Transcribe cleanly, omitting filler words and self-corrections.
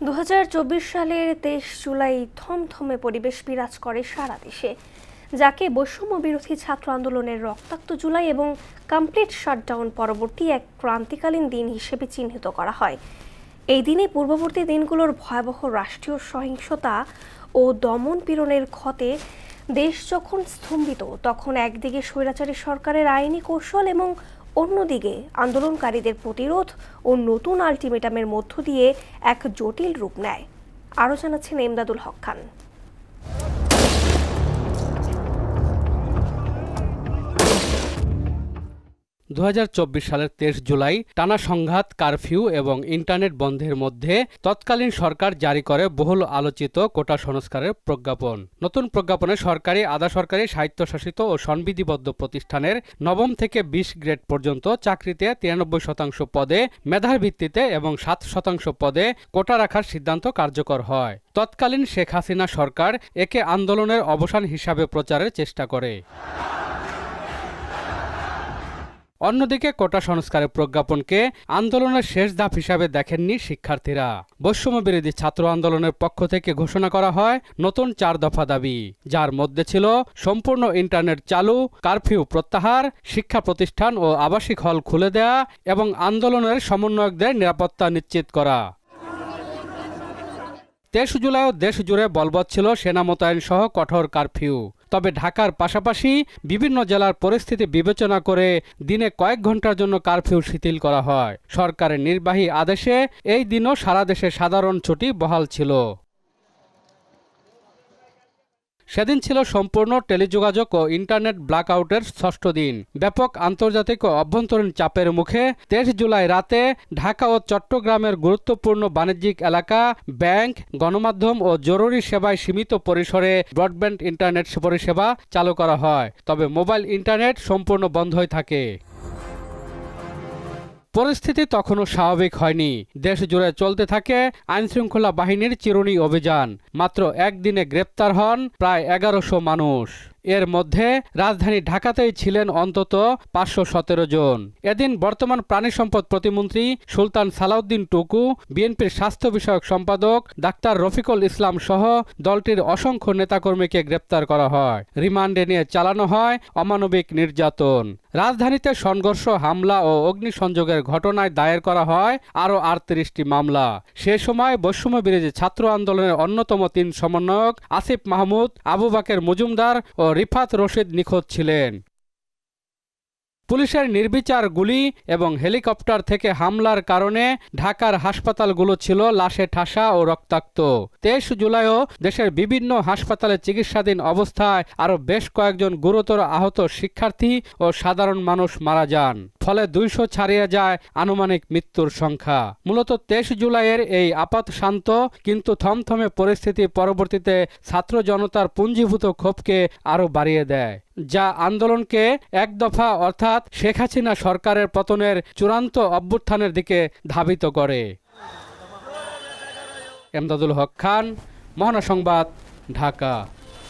2024 সালের 23 জুলাই থমথমে পরিবেশ বিরাজ করে সারা দেশে, যাকে বৈষম্য বিরোধী ছাত্র আন্দোলনের রক্তাক্ত জুলাই এবং কমপ্লিট শাটডাউন পরবর্তী এক ক্রান্তিকালীন দিন হিসেবে চিহ্নিত করা হয়। এই দিনে পূর্ববর্তী দিনগুলোর ভয়াবহ রাষ্ট্রীয় সহিংসতা ও দমন পীড়নের ক্ষতে দেশ যখন স্তম্ভিত, তখন একদিকে স্বৈরাচারী সরকারের আইনি কৌশল এবং অন্যদিকে আন্দোলনকারীদের প্রতিরোধ ও নতুন আলটিমেটামের মধ্য দিয়ে এক জটিল রূপ নেয়। আরও জানাচ্ছেন এমদাদুল হক খান। 2024 সালের 23 জুলাই টানা সংঘাত, কারফিউ এবং ইন্টারনেট বন্ধের মধ্যে তৎকালীন সরকার জারি করে বহুল আলোচিত কোটা সংস্কারের প্রজ্ঞাপন। নতুন প্রজ্ঞাপনে সরকারি, আধা সরকারি, স্বায়ত্তশাসিত ও সংবিধিবদ্ধ প্রতিষ্ঠানের নবম থেকে 20 গ্রেড পর্যন্ত চাকরিতে 93% পদে মেধার ভিত্তিতে এবং 7% পদে কোটা রাখার সিদ্ধান্ত কার্যকর হয়। তৎকালীন শেখ হাসিনা সরকার একে আন্দোলনের অবসান হিসাবে প্রচারের চেষ্টা করে। অন্যদিকে কোটা সংস্কারের প্রজ্ঞাপনকে আন্দোলনের শেষ ধাপ হিসাবে দেখেননি শিক্ষার্থীরা। বৈষম্য বিরোধী ছাত্র আন্দোলনের পক্ষ থেকে ঘোষণা করা হয় নতুন 4 দফা দাবি, যার মধ্যে ছিল সম্পূর্ণ ইন্টারনেট চালু, কারফিউ প্রত্যাহার, শিক্ষা প্রতিষ্ঠান ও আবাসিক হল খুলে দেয়া এবং আন্দোলনের সমন্বয়কদের নিরাপত্তা নিশ্চিত করা। 23 জুলাইও দেশ জুড়ে বলবৎ ছিল সেনা মোতায়েন সহ কঠোর কারফিউ। তবে ঢাকার পাশাপাশি বিভিন্ন জেলার পরিস্থিতি বিবেচনা করে দিনে কয়েক ঘন্টার জন্য কারফিউ শিথিল করা হয়। সরকারের নির্বাহী আদেশে এই দিনও সারা দেশে সাধারণ ছুটি বহাল ছিল। সেদিন ছিল সম্পূর্ণ টেলিযোগাযোগ ও ইন্টারনেট ব্ল্যাকআউটের 6ষ্ঠ দিন। ব্যাপক আন্তর্জাতিক ও অভ্যন্তরীণ চাপের মুখে 23 জুলাই রাতে ঢাকা ও চট্টগ্রামের গুরুত্বপূর্ণ বাণিজ্যিক এলাকা, ব্যাংক, গণমাধ্যম ও জরুরি সেবায় সীমিত পরিসরে ব্রডব্যান্ড ইন্টারনেট পরিষেবা চালু করা হয়, তবে মোবাইল ইন্টারনেট সম্পূর্ণ বন্ধই থাকে। পরিস্থিতি তখনও স্বাভাবিক হয়নি। দেশ জুড়ে চলতে থাকে আইনশৃঙ্খলা বাহিনীর চিরুনি অভিযান। মাত্র একদিনে গ্রেপ্তার হন প্রায় 1100 মানুষ। এর মধ্যে রাজধানী ঢাকাতেই ছিলেন অন্তত 517 জন। এদিন বর্তমান প্রাণী সম্পদ প্রতিমন্ত্রী সুলতান সালাউদ্দিন টুকু, বিএনপির স্বাস্থ্য বিষয়ক সম্পাদক ডাক্তার রফিকুল ইসলাম সহ দলটির অসংখ্য নেতাকর্মীকে গ্রেপ্তার করা হয়। রিমান্ডে নিয়ে চালানো হয় অমানবিক নির্যাতন। রাজধানীতে সংঘর্ষ, হামলা ও অগ্নিসংযোগের ঘটনায় দায়ের করা হয় আরও 38টি মামলা। সে সময় বৈষম্য বিরোধী ছাত্র আন্দোলনের অন্যতম 3 সমন্বয়ক আসিফ মাহমুদ, আবু বাকের মজুমদার ও রিফাত রশিদ নিখোঁজ ছিলেন। পুলিশের নির্বিচার গুলি এবং হেলিকপ্টার থেকে হামলার কারণে ঢাকার হাসপাতালগুলো ছিল লাশে ঠাসা ও রক্তাক্ত। 23 জুলাইও দেশের বিভিন্ন হাসপাতালে চিকিৎসাধীন অবস্থায় আরও বেশ কয়েকজন গুরুতর আহত শিক্ষার্থী ও সাধারণ মানুষ মারা যান। ফলে 200 ছাড়িয়ে যায় আনুমানিক মৃত্যুর সংখ্যা। মূলত 23 জুলাইয়ের এই আপাত শান্ত কিন্তু থমথমে পরিস্থিতি পরবর্তীতে ছাত্র জনতার পুঞ্জীভূত ক্ষোভকে আরও বাড়িয়ে দেয়, যা আন্দোলনকে এক দফা অর্থাৎ শেখ হাসিনা সরকারের পতনের চূড়ান্ত অভ্যুত্থানের দিকে ধাবিত করে। এমদাদুল হক খান, মহানা সংবাদ, ঢাকা।